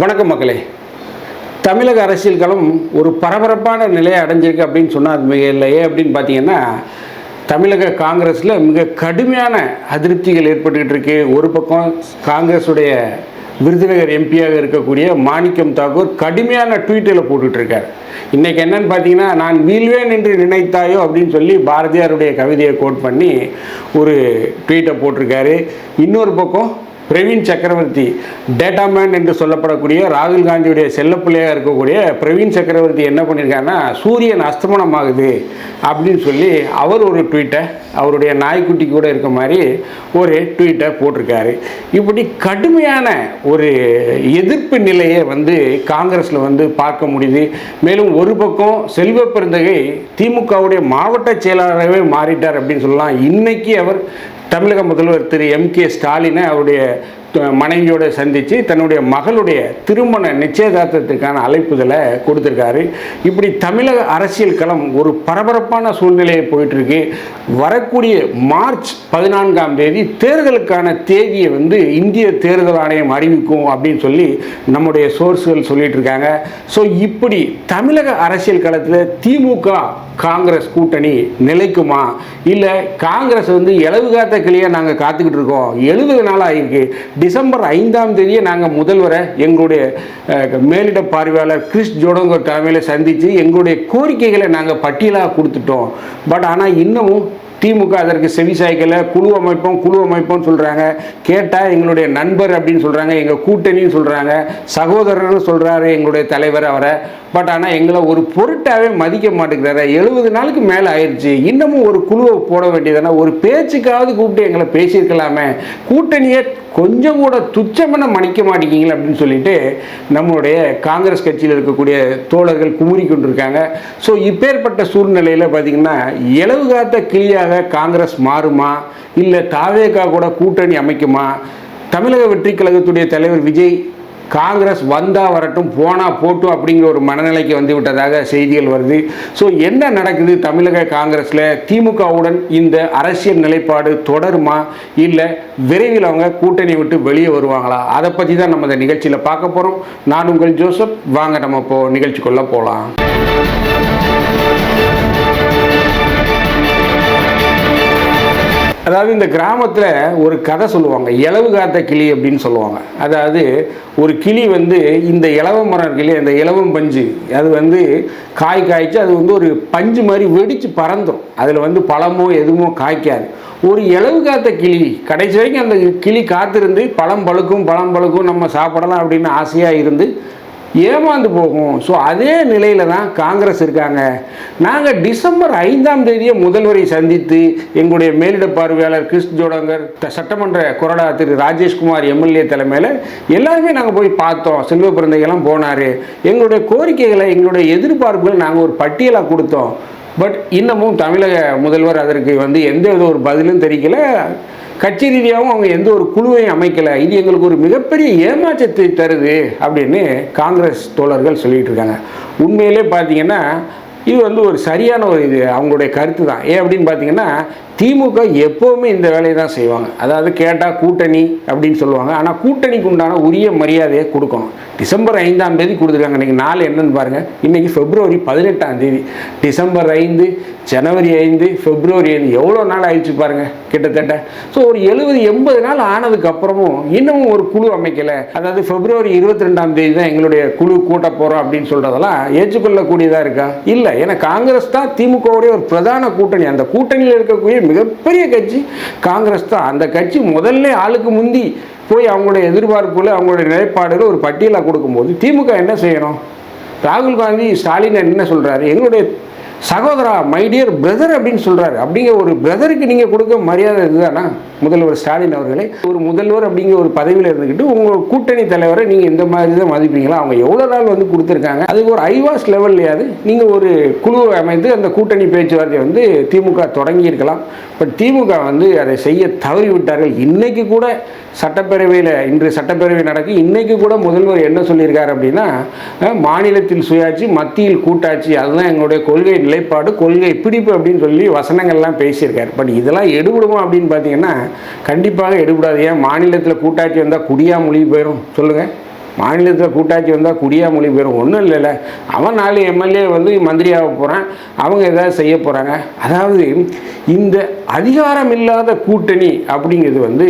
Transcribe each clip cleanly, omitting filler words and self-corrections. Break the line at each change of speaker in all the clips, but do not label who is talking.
வணக்கம் மக்களே. தமிழக அரசியல் களம் ஒரு பரபரப்பான நிலையை அடைஞ்சிருக்கு அப்படின்னு சொன்னால் அது மிக இல்லையே அப்படின்னு பார்த்தீங்கன்னா, தமிழக காங்கிரஸில் மிக கடுமையான அதிருப்திகள் ஏற்பட்டுக்கிட்டு இருக்கு. ஒரு பக்கம் காங்கிரஸுடைய விருதுநகர் எம்பியாக இருக்கக்கூடிய மாணிக்கம் தாக்கூர் கடுமையான ட்வீட்டில் போட்டுட்ருக்கார். இன்றைக்கி என்னன்னு பார்த்தீங்கன்னா, நான் வீழ்வேன் என்று நினைத்தாயோ அப்படின்னு சொல்லி பாரதியாருடைய கவிதையை கோட் பண்ணி ஒரு ட்வீட்டை போட்டிருக்காரு. இன்னொரு பக்கம் பிரவீன் சக்கரவர்த்தி, டேட்டாமேன் என்று சொல்லப்படக்கூடிய ராகுல் காந்தியுடைய செல்லப்பிள்ளையாக இருக்கக்கூடிய பிரவீன் சக்கரவர்த்தி என்ன பண்ணியிருக்காருன்னா, சூரியன் அஸ்தமனம் ஆகுது அப்படின்னு சொல்லி அவர் ஒரு ட்வீட்டை, அவருடைய நாய்க்குட்டி கூட இருக்க மாதிரி ஒரு ட்வீட்டை போட்டிருக்காரு. இப்படி கடுமையான ஒரு எதிர்ப்பு நிலையை காங்கிரஸில் பார்க்க முடியுது. மேலும் ஒரு பக்கம் செல்வ பெருந்தகை திமுகவுடைய மாவட்ட செயலாளராகவே மாறிட்டார் அப்படின்னு சொல்லலாம். இன்னைக்கு அவர் தமிழக முதல்வர் திரு M.K. ஸ்டாலினை அவருடைய மனைவியோடு சந்தித்து தன்னுடைய மகளுடைய திருமண நிச்சயதார்த்தத்திற்கான அழைப்புதலை கொடுத்துருக்காரு. இப்படி தமிழக அரசியல் களம் ஒரு பரபரப்பான சூழ்நிலையை போயிட்டுருக்கு. வரக்கூடிய மார்ச் 14ஆம் தேதி தேர்தலுக்கான தேதியை இந்திய தேர்தல் ஆணையம் அறிவிக்கும் அப்படின்னு சொல்லி நம்முடைய சோர்ஸ்கள் சொல்லிட்டு இருக்காங்க. ஸோ இப்படி தமிழக அரசியல் களத்தில் திமுக காங்கிரஸ் கூட்டணி நிலைக்குமா, இல்லை காங்கிரஸ் இலவு காத்த கிளியாக நாங்கள் காத்துக்கிட்டு இருக்கோம், 70 நாள் ஆகிருக்கு, டிசம்பர் 5ஆம் தேதியே நாங்கள் முதல்வரை எங்களுடைய மேலிட பார்வையாளர் கிறிஸ் ஜோடங்கர் தலைமையில் சந்தித்து எங்களுடைய கோரிக்கைகளை நாங்கள் பட்டியலாக கொடுத்துட்டோம். பட் ஆனால் இன்னமும் திமுக அதற்கு செவிசாய்க்கலை. குழு அமைப்போம்னு சொல்கிறாங்க. கேட்டால் எங்களுடைய நண்பர் அப்படின்னு சொல்கிறாங்க, எங்கள் கூட்டணின்னு சொல்கிறாங்க, சகோதரர்னு சொல்கிறாரு எங்களுடைய தலைவர் அவரை. பட் ஆனால் எங்களை ஒரு பொருட்டாகவே மதிக்க மாட்டேங்கிறாரு. 70 நாளுக்கு மேலே ஆயிடுச்சு, இன்னமும் ஒரு குழுவை போட வேண்டியதானே, ஒரு பேச்சுக்காவது கூப்பிட்டு எங்களை பேசியிருக்கலாமே, கூட்டணியை கொஞ்சம் கூட துச்சமென மன்னிக்க மாட்டேங்கிங்களே அப்படின்னு சொல்லிட்டு நம்மளுடைய காங்கிரஸ் கட்சியில் இருக்கக்கூடிய தோழர்கள் குமுறி கொண்டிருக்காங்க. ஸோ இப்பேற்பட்ட சூழ்நிலையில் பார்த்திங்கன்னா, இலவு காத்த கிளியாக காங்கிரஸ் மாறுமா, இல்லை தாவேகா கூட கூட்டணி அமைக்குமா? தமிழக வெற்றி கழகத்துடைய தலைவர் விஜய் காங்கிரஸ் வந்தால் வரட்டும் போனால் போட்டும் அப்படிங்கிற ஒரு மனநிலைக்கு விட்டதாக செய்திகள் வருது. ஸோ என்ன நடக்குது தமிழக காங்கிரஸில்? திமுகவுடன் இந்த அரசியல் நிலைப்பாடு தொடருமா, இல்லை விரைவில் அவங்க கூட்டணி விட்டு வெளியே வருவாங்களா? அதை பற்றி தான் நம்ம இந்த நிகழ்ச்சியில் பார்க்க போகிறோம். நான் உங்கள் ஜோசப். வாங்க நம்ம இப்போது நிகழ்ச்சிக்குள்ளே போகலாம். அதாவது இந்த கிராமத்தில் ஒரு கதை சொல்லுவாங்க, இலவு காத்த கிளி அப்படின்னு சொல்லுவாங்க. அதாவது ஒரு கிளி இந்த இலவ மரம் இருக்கு இல்லையா, இந்த இலவம் பஞ்சு, அது காய்ச்சி அது ஒரு பஞ்சு மாதிரி வெடித்து பறந்துடும். அதில் பழமோ எதுவுமோ காய்க்காது. ஒரு இலவு காத்த கிளி கடைசி வரைக்கும் அந்த கிளி காத்திருந்து பழம் பழுக்கும் நம்ம சாப்பிடலாம் அப்படின்னு ஆசையாக இருந்து ஏமாந்து போகும். ஸோ அதே நிலையில் தான் காங்கிரஸ் இருக்காங்க. நாங்கள் டிசம்பர் 5ஆம் தேதியை முதல்வரை சந்தித்து எங்களுடைய மேலிட பார்வையாளர் கிறிஸ் ஜோடங்கர், சட்டமன்ற கொறடா திரு ராஜேஷ்குமார் MLA தலைமையில் எல்லாருமே நாங்கள் போய் பார்த்தோம். செல்வ பிறந்தைகள்லாம் போனார். எங்களுடைய கோரிக்கைகளை, எங்களுடைய எதிர்பார்ப்புகளை நாங்கள் ஒரு பட்டியலாக கொடுத்தோம். பட் இன்னமும் தமிழக முதல்வர் அதற்கு எந்த வித ஒரு பதிலும் தெரிவிக்கல. கட்சி ரீதியாகவும் அவங்க எந்த ஒரு குழுவையும் அமைக்கலை. இது எங்களுக்கு ஒரு மிகப்பெரிய ஏமாற்றத்தை தருது அப்படின்னு காங்கிரஸ் தோழர்கள் சொல்லிகிட்டு இருக்காங்க. உண்மையிலே பார்த்தீங்கன்னா இது ஒரு சரியான ஒரு அவங்களுடைய கருத்து தான். ஏன் அப்படின்னு பார்த்தீங்கன்னா, திமுக எப்போவுமே இந்த வேலையை தான் செய்வாங்க. அதாவது கேட்டால் கூட்டணி அப்படின்னு சொல்லுவாங்க. ஆனால் கூட்டணிக்கு உண்டான உரிய மரியாதையை கொடுக்கணும். டிசம்பர் 5ஆம் தேதி கொடுத்துருக்காங்க. இன்றைக்கி நாள் என்னன்னு பாருங்கள். இன்றைக்கி பிப்ரவரி 18ஆம் தேதி. டிசம்பர் 5, ஜனவரி 5, பிப்ரவரி 5, எவ்வளோ நாள் ஆயிடுச்சு பாருங்கள் கிட்டத்தட்ட. ஸோ ஒரு 70-80 நாள் ஆனதுக்கப்புறமும் இன்னமும் ஒரு குழு அமைக்கலை. அதாவது பிப்ரவரி 22ஆம் தேதி தான் எங்களுடைய குழு கூட்ட போகிறோம் அப்படின்னு சொல்கிறதெல்லாம் ஏற்றுக்கொள்ளக்கூடியதாக இருக்கா? இல்லை. ஏன்னா காங்கிரஸ் தான் திமுகவுடைய ஒரு பிரதான கூட்டணி. அந்த கூட்டணியில் இருக்கக்கூடிய மிகப்பெரிய கட்சி காங்கிரஸ் தான். அந்த கட்சி முதல்ல ஆளுக்கு முந்தி போய் அவங்களுடைய எதிர்பார்ப்புகளை, அவங்களுடைய நிலைப்பாடுகளை ஒரு பட்டியலாக கொடுக்கும்போது திமுக என்ன செய்யணும்? ராகுல் காந்தி ஸ்டாலின் என்ன சொல்கிறாரு? எங்களுடைய சகோதரா, மை டியர் பிரதர் அப்படின்னு சொல்கிறாரு. அப்படிங்கிற ஒரு பிரதருக்கு நீங்கள் கொடுக்க மரியாதை இதுதானா முதல்வர் ஸ்டாலின் அவர்களே? ஒரு முதல்வர் அப்படிங்கிற ஒரு பதவியில் இருந்துக்கிட்டு உங்கள் கூட்டணி தலைவரை நீங்கள் இந்த மாதிரி தான் மதிப்பீங்களா? அவங்க எவ்வளோ நாள் கொடுத்துருக்காங்க. அதுக்கு ஒரு ஐவாஸ் லெவல்லையாவது நீங்கள் ஒரு குழுவை அமைத்து அந்த கூட்டணி பேச்சுவார்த்தை திமுக தொடங்கி இருக்கலாம். பட் திமுக அதை செய்ய தவறி விட்டார்கள். இன்றைக்கு கூட சட்டப்பேரவையில், இன்று சட்டப்பேரவை நடக்கு, இன்றைக்கு கூட முதல்வர் என்ன சொல்லியிருக்காரு அப்படின்னா, மாநிலத்தில் சுயாட்சி, மத்தியில் கூட்டாட்சி, அதுதான் எங்களுடைய கொள்கை நிலைப்பாடு, கொள்கை பிடிப்பு அப்படின்னு சொல்லி வசனங்கள்லாம் பேசியிருக்காரு. பட் இதெல்லாம் எடுபடுமா அப்படின்னு பார்த்தீங்கன்னா கண்டிப்பாக எடுபடாது. ஏன் மாநிலத்தில் கூட்டாட்சி வந்தால் குடியா மொழி போயிடும் சொல்லுங்கள்? மாநிலத்தில் கூட்டாட்சி வந்தால் குடியா மொழி பெறும் ஒன்றும் இல்லைல்ல, அவன் 4 எம்எல்ஏ வந்து மந்திரியாக போகிறான், அவங்க ஏதாவது செய்ய போகிறாங்க. அதாவது இந்த அதிகாரம் இல்லாத கூட்டணி அப்படிங்கிறது வந்து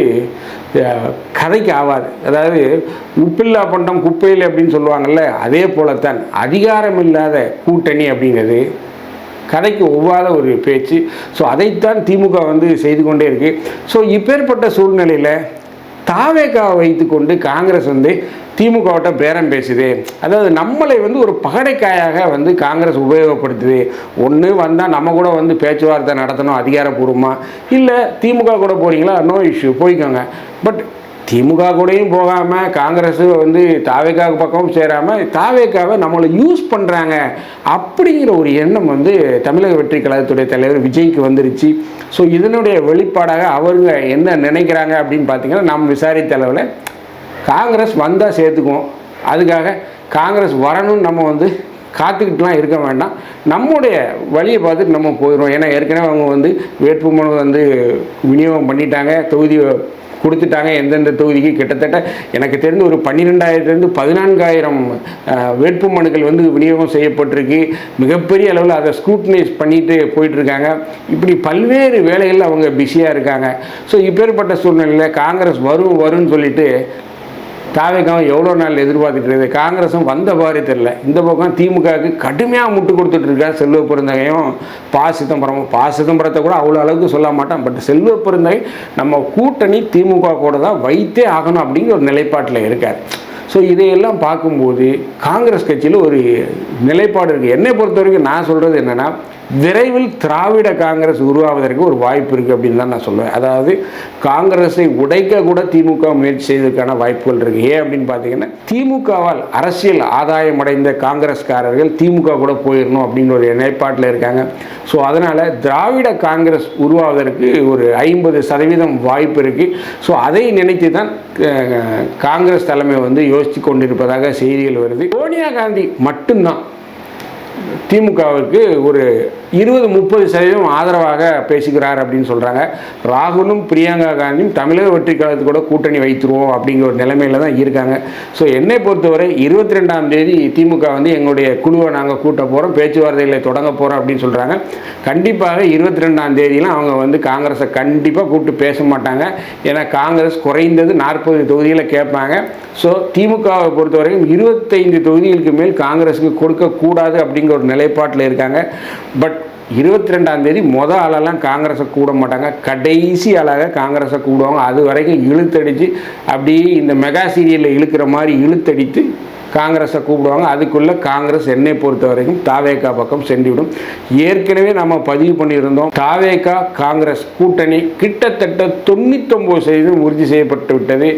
கதைக்கு ஆகாது. அதாவது உப்பில்லா பண்டம் குப்பையில் அப்படின்னு சொல்லுவாங்கள்ல, அதே போலத்தான் அதிகாரம் இல்லாத கூட்டணி அப்படிங்கிறது கதைக்கு ஒவ்வாத ஒரு பேச்சு. ஸோ அதைத்தான் திமுக வந்து செய்து கொண்டே இருக்கு. ஸோ இப்பேற்பட்ட சூழ்நிலையில் தாவேகாவை வைத்துக்கொண்டு காங்கிரஸ் வந்து திமுகவிட்ட பேரம் பேசுது. அதாவது நம்மளை வந்து ஒரு பகடைக்காயாக வந்து காங்கிரஸ் உபயோகப்படுத்துது. ஒன்று வந்தால் நம்ம கூட வந்து பேச்சுவார்த்தை நடத்தணும் அதிகாரப்பூர்வமாக, இல்லை திமுக கூட போகிறீங்களா, நோ இஷ்யூ போய்க்கோங்க. பட் திமுக கூடயும் போகாமல் காங்கிரஸ் வந்து தாவேகா பக்கமும் சேராமல் தாவேகாவை நம்மளை யூஸ் பண்ணுறாங்க அப்படிங்கிற ஒரு எண்ணம் வந்து தமிழக வெற்றி கழகத்துடைய தலைவர் விஜய்க்கு வந்துருச்சு. ஸோ இதனுடைய வெளிப்பாடாக அவங்க என்ன நினைக்கிறாங்க அப்படின்னு பார்த்தீங்கன்னா, நம்ம விசாரித்த அளவில் காங்கிரஸ் வந்தால் சேர்த்துக்குவோம், அதுக்காக காங்கிரஸ் வரணும்னு நம்ம வந்து காத்துக்கிட்டுலாம் இருக்க வேண்டாம், நம்முடைய வழியை பார்த்துட்டு நம்ம போயிடுவோம். ஏன்னா ஏற்கனவே அவங்க வந்து வேட்புமனு வந்து விநியோகம் பண்ணிட்டாங்க, தொகுதி கொடுத்துட்டாங்க. எந்தெந்த தொகுதிக்கு கிட்டத்தட்ட எனக்கு தெரிந்து ஒரு 12,000 14,000 வேட்பு மனுக்கள் வந்து விநியோகம் செய்யப்பட்டிருக்கு. மிகப்பெரிய அளவில் அதை ஸ்க்ரூட்டனைஸ் பண்ணிட்டு போயிட்டுருக்காங்க. இப்படி பல்வேறு வேலைகளில் அவங்க பிஸியாக இருக்காங்க. ஸோ இப்பேற்பட்ட சூழ்நிலையில் காங்கிரஸ் வரும்னு சொல்லிட்டு தாவேகாவும் எவ்வளோ நாள் எதிர்பார்த்துட்டு காங்கிரஸும் வந்த பாரு தெரியல. இந்த பக்கம் திமுகவுக்கு கடுமையாக முட்டு கொடுத்துட்ருக்கார் செல்வ பெருந்தகையும் சிதம்பரமும். சிதம்பரத்தை கூட அவ்வளோ அளவுக்கு சொல்ல மாட்டான். பட் செல்வ பெருந்தகை நம்ம கூட்டணி திமுக கூட தான் வைத்தே ஆகணும் அப்படிங்கிற ஒரு நிலைப்பாட்டில் இருக்கார். ஸோ இதையெல்லாம் பார்க்கும்போது காங்கிரஸ் கட்சியில் ஒரு நிலைப்பாடு இருக்குது. என்னை பொறுத்த வரைக்கும் நான் சொல்கிறது என்னென்னா, விரைவில் திராவிட காங்கிரஸ் உருவாவதற்கு ஒரு வாய்ப்பு இருக்குது அப்படின்னு தான் நான் சொல்லுவேன். அதாவது காங்கிரஸை உடைக்க கூட திமுக முயற்சி செய்வதற்கான வாய்ப்புகள் இருக்குது. ஏன் அப்படின்னு பார்த்தீங்கன்னா, திமுகவால் அரசியல் ஆதாயம் அடைந்த காங்கிரஸ்காரர்கள் திமுக கூட போயிடணும் அப்படிங்கிற ஒரு நிலைப்பாட்டில் இருக்காங்க. ஸோ அதனால் திராவிட காங்கிரஸ் உருவாவதற்கு ஒரு 50% வாய்ப்பு இருக்குது. ஸோ அதை நினைத்து தான் காங்கிரஸ் தலைமை வந்து யோசித்து கொண்டிருப்பதாக செய்திகள் வருது. சோனியா காந்தி மட்டும்தான் திமுகவுக்கு ஒரு 20-30% ஆதரவாக பேசுகிறார் அப்படின்னு சொல்கிறாங்க. ராகுலும் பிரியங்கா காந்தியும் தமிழக வெற்றி கழகத்து கூட கூட்டணி வைத்துருவோம் அப்படிங்கிற ஒரு நிலைமையில் தான் இருக்காங்க. ஸோ என்னை பொறுத்தவரை 22ஆம் தேதி திமுக வந்து எங்களுடைய குழுவை நாங்கள் கூட்ட போகிறோம், பேச்சுவார்த்தைகளை தொடங்க போகிறோம் அப்படின்னு சொல்கிறாங்க. கண்டிப்பாக 22ஆம் தேதியெலாம் அவங்க வந்து காங்கிரஸை கண்டிப்பாக கூப்பிட்டு பேச மாட்டாங்க. ஏன்னா காங்கிரஸ் குறைந்தது 40 தொகுதிகளை கேட்பாங்க. ஸோ திமுகவை பொறுத்தவரைக்கும் 25 தொகுதிகளுக்கு மேல் காங்கிரஸுக்கு கொடுக்கக்கூடாது அப்படிங்கிற ஒரு நிலைப்பாட்டில் இருக்காங்க. பட் 22ஆம் தேதி ஆளெல்லாம் காங்கிரஸை கூட மாட்டாங்க, கடைசி ஆளாக காங்கிரஸை கூடுவாங்க. அது வரைக்கும் இழுத்தடித்து அப்படியே இந்த மெகா சீரியலில் இழுக்கிற மாதிரி இழுத்தடித்து காங்கிரஸை கூப்பிடுவாங்க. அதுக்குள்ளே காங்கிரஸ் என்னை பொறுத்த வரைக்கும் தாவேகா பக்கம் சென்றுவிடும். ஏற்கனவே நம்ம பதிவு பண்ணியிருந்தோம், தாவேகா காங்கிரஸ் கூட்டணி கிட்டத்தட்ட 99% உறுதி செய்யப்பட்டு விட்டது.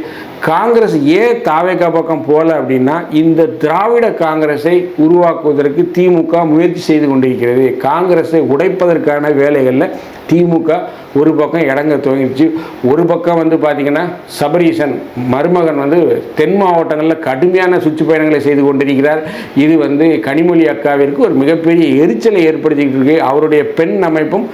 காங்கிரஸ் ஏன் தாவேகா பக்கம் போகல அப்படின்னா, இந்த திராவிட காங்கிரஸை உருவாக்குவதற்கு திமுக முயற்சி செய்து கொண்டிருக்கிறது. காங்கிரஸை உடைப்பதற்கான வேலைகளில் திமுக ஒரு பக்கம் இடங்க துவங்கிடுச்சு. ஒரு பக்கம் வந்து பார்த்திங்கன்னா, சபரீசன் மருமகன் வந்து தென் மாவட்டங்களில் கடுமையான சுற்றுப்பயணங்களை செய்து கொண்டிருக்கிறார். இது வந்து கனிமொழி அக்காவிற்கு ஒரு மிகப்பெரிய எரிச்சலை ஏற்படுத்திக்கிட்டு இருக்கு. அவருடைய பெண் அமைப்பும்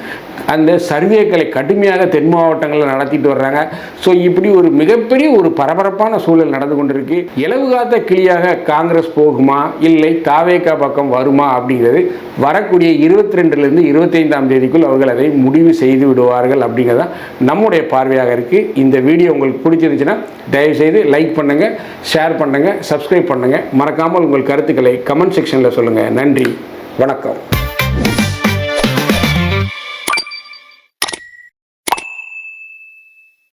அந்த சர்வேக்களை கடுமையாக தென் மாவட்டங்களில் நடத்திட்டு வர்றாங்க. ஸோ இப்படி ஒரு மிகப்பெரிய ஒரு பரபரப்பான சூழல் நடந்து கொண்டிருக்கு. இலவு காத்த கிளியாக காங்கிரஸ் போகுமா இல்லை தாவேகா பக்கம் வருமா அப்படிங்கிறது வரக்கூடிய 22லேருந்து 25ஆம் தேதிக்குள் அவர்கள் அதை முடிவு செய்து விடுவார்கள் அப்படிங்கிறத நம்முடைய பார்வையாக இருக்குது. இந்த வீடியோ உங்களுக்கு பிடிச்சிருந்துச்சுன்னா தயவுசெய்து லைக் பண்ணுங்கள், ஷேர் பண்ணுங்கள், சப்ஸ்கிரைப் பண்ணுங்கள். மறக்காமல் உங்கள் கருத்துக்களை கமெண்ட் செக்ஷனில் சொல்லுங்கள். நன்றி, வணக்கம்.